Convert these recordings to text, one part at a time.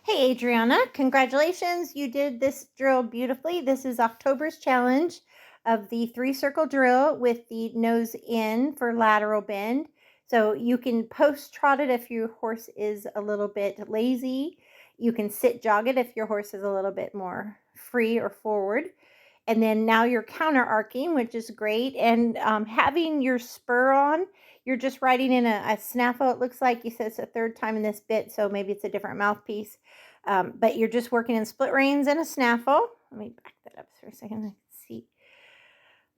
Hey Adriana, congratulations. You did this drill beautifully. This is October's challenge of the 3-circle drill with the nose in for lateral bend. So you can post trot it if your horse is a little bit lazy. You can sit jog it if your horse is a little bit more free or forward. And then now you're counter arcing, which is great. And having your spur on, you're just riding in a snaffle. It looks like you said it's the third time in this bit, so maybe it's a different mouthpiece. But you're just working in split reins and a snaffle. Let me back that up for a second. I can see.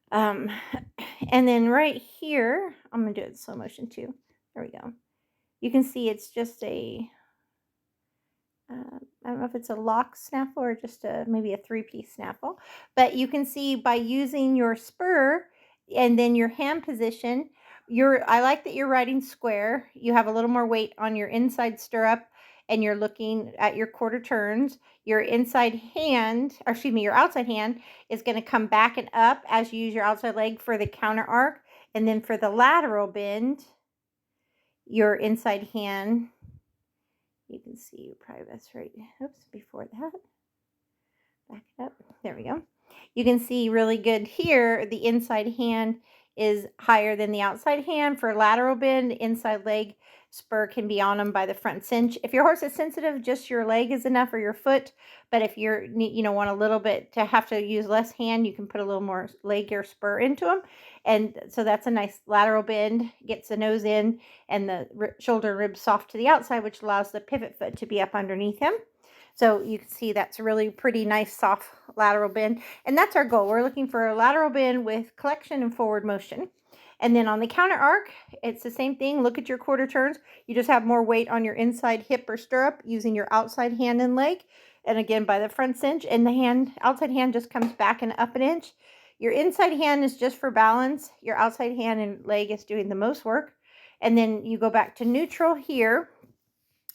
And then right here, I'm going to do it in slow motion too. There we go. You can see it's just a I don't know if it's a lock snaffle or just maybe a 3-piece snaffle, but you can see by using your spur and then your hand position, I like that you're riding square. You have a little more weight on your inside stirrup and you're looking at your quarter turns. Your inside hand, or excuse me, your outside hand is going to come back and up as you use your outside leg for the counter arc. And then for the lateral bend, your inside hand, you can see probably that's right. Oops, before that. Back it up. There we go. You can see really good here. The inside hand is higher than the outside hand. For lateral bend, inside leg spur can be on them by the front cinch. If your horse is sensitive, just your leg is enough or your foot. But if you're, want a little bit to have to use less hand, you can put a little more leg or spur into them. And so that's a nice lateral bend, gets the nose in and the shoulder and ribs soft to the outside, which allows the pivot foot to be up underneath him. So you can see that's a really pretty nice soft lateral bend. And that's our goal. We're looking for a lateral bend with collection and forward motion. And then on the counter arc, it's the same thing. Look at your quarter turns. You just have more weight on your inside hip or stirrup using your outside hand and leg. And again, by the front cinch, and the outside hand just comes back and up an inch. Your inside hand is just for balance. Your outside hand and leg is doing the most work. And then you go back to neutral here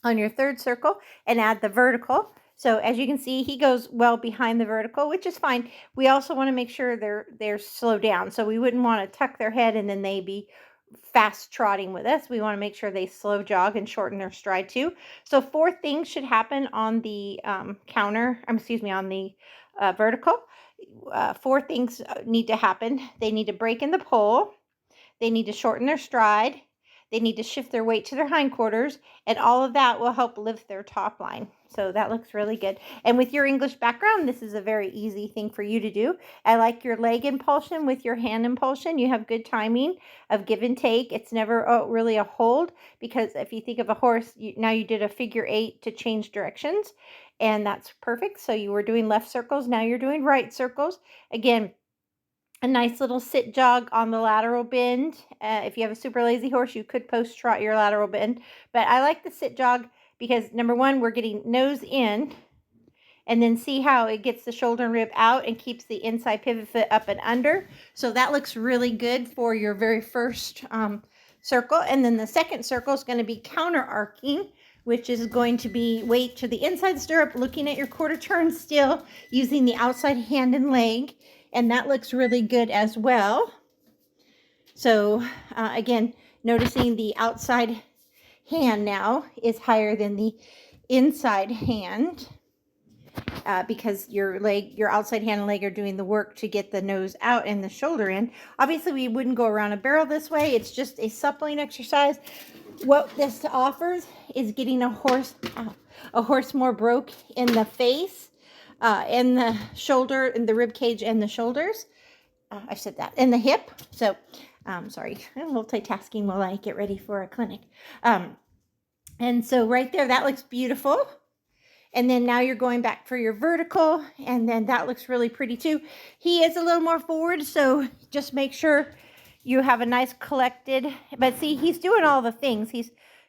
on your third circle and add the vertical. So as you can see, he goes well behind the vertical, which is fine. We also want to make sure they're slow down. So we wouldn't want to tuck their head and then they be fast trotting with us. We want to make sure they slow jog and shorten their stride too. So 4 things should happen on the on the vertical. 4 things need to happen. They need to break in the pole. They need to shorten their stride. They need to shift their weight to their hindquarters, and all of that will help lift their top line. So that looks really good. And with your English background, this is a very easy thing for you to do. I like your leg impulsion with your hand impulsion. You have good timing of give and take. It's never really a hold, because if you think of a horse, now you did a figure 8 to change directions, and that's perfect. So you were doing left circles. Now you're doing right circles. Again, a nice little sit jog on the lateral bend. If you have a super lazy horse, you could post trot your lateral bend. But I like the sit jog because, number one, we're getting nose in. And then see how it gets the shoulder and rib out and keeps the inside pivot foot up and under. So that looks really good for your very first circle. And then the second circle is going to be counter arcing, which is going to be weight to the inside stirrup, looking at your quarter turn still, using the outside hand and leg. And that looks really good as well. So again, noticing the outside hand now is higher than the inside hand because your outside hand and leg are doing the work to get the nose out and the shoulder in. Obviously, we wouldn't go around a barrel this way. It's just a suppling exercise. What this offers is getting a horse more broke in the face, in the shoulder, in the rib cage and the shoulders. I said that, in the hip. So, sorry, I'm multitasking while I get ready for a clinic. And so right there, that looks beautiful. And then now you're going back for your vertical, and then that looks really pretty too. He is a little more forward, so just make sure you have a nice collected, but see, he's doing all the things.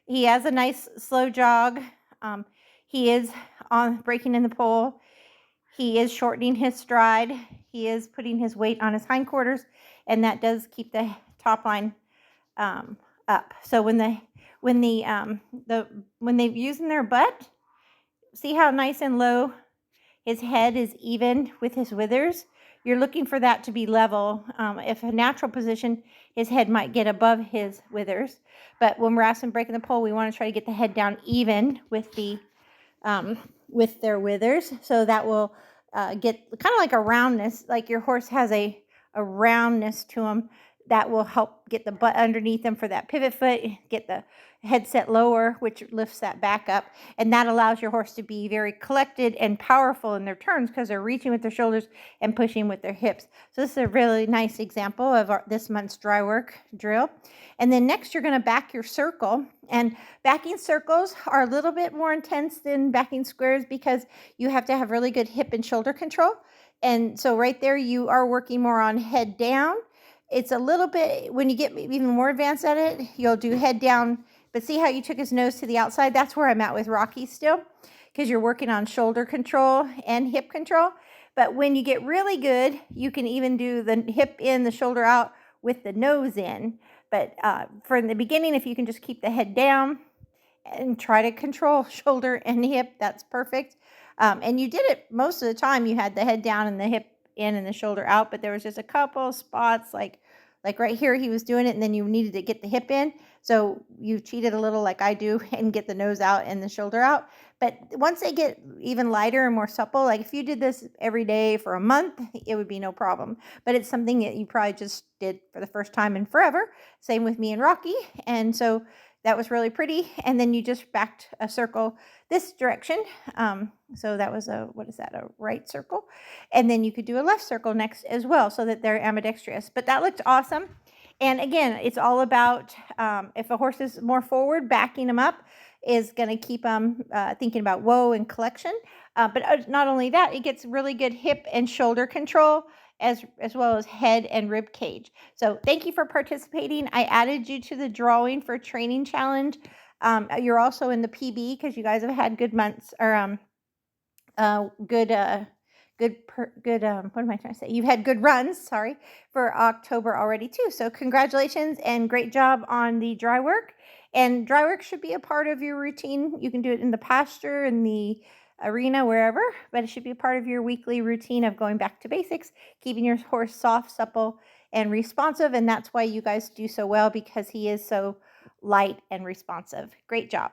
He has a nice slow jog. He is breaking in the pole. He is shortening his stride. He is putting his weight on his hindquarters, and that does keep the top line up. So when they're using their butt, see how nice and low his head is even with his withers? You're looking for that to be level. If a natural position, his head might get above his withers. But when we're asking breaking the pole, we want to try to get the head down even with the with their withers. So that will get kind of like a roundness, like your horse has a roundness to them that will help get the butt underneath them for that pivot foot, get the headset lower, which lifts that back up. And that allows your horse to be very collected and powerful in their turns because they're reaching with their shoulders and pushing with their hips. So this is a really nice example of this month's dry work drill. And then next you're going to back your circle. And backing circles are a little bit more intense than backing squares because you have to have really good hip and shoulder control. And so right there you are working more on head down. It's a little bit, when you get even more advanced at it, you'll do head down. But see how you took his nose to the outside? That's where I'm at with Rocky still, because you're working on shoulder control and hip control. But when you get really good, you can even do the hip in, the shoulder out with the nose in. But for the beginning, if you can just keep the head down and try to control shoulder and hip, that's perfect. And you did it most of the time. You had the head down and the hip in and the shoulder out, but there was just a couple spots like right here, he was doing it, and then you needed to get the hip in. So you cheated a little like I do and get the nose out and the shoulder out. But once they get even lighter and more supple, like if you did this every day for a month, it would be no problem. But it's something that you probably just did for the first time in forever. Same with me and Rocky. And so that was really pretty. And then you just backed a circle this direction. So that was a right circle. And then you could do a left circle next as well so that they're ambidextrous. But that looked awesome. And again, it's all about if a horse is more forward, backing them up is going to keep them thinking about whoa and collection. But not only that, it gets really good hip and shoulder control as well as head and rib cage. So thank you for participating. I added you to the drawing for training challenge. You're also in the PB because you guys have had good months or what am I trying to say? You've had good runs, sorry, for October already too. So congratulations and great job on the dry work. And dry work should be a part of your routine. You can do it in the pasture, in the arena, wherever, but it should be a part of your weekly routine of going back to basics, keeping your horse soft, supple, and responsive. And that's why you guys do so well, because he is so light and responsive. Great job.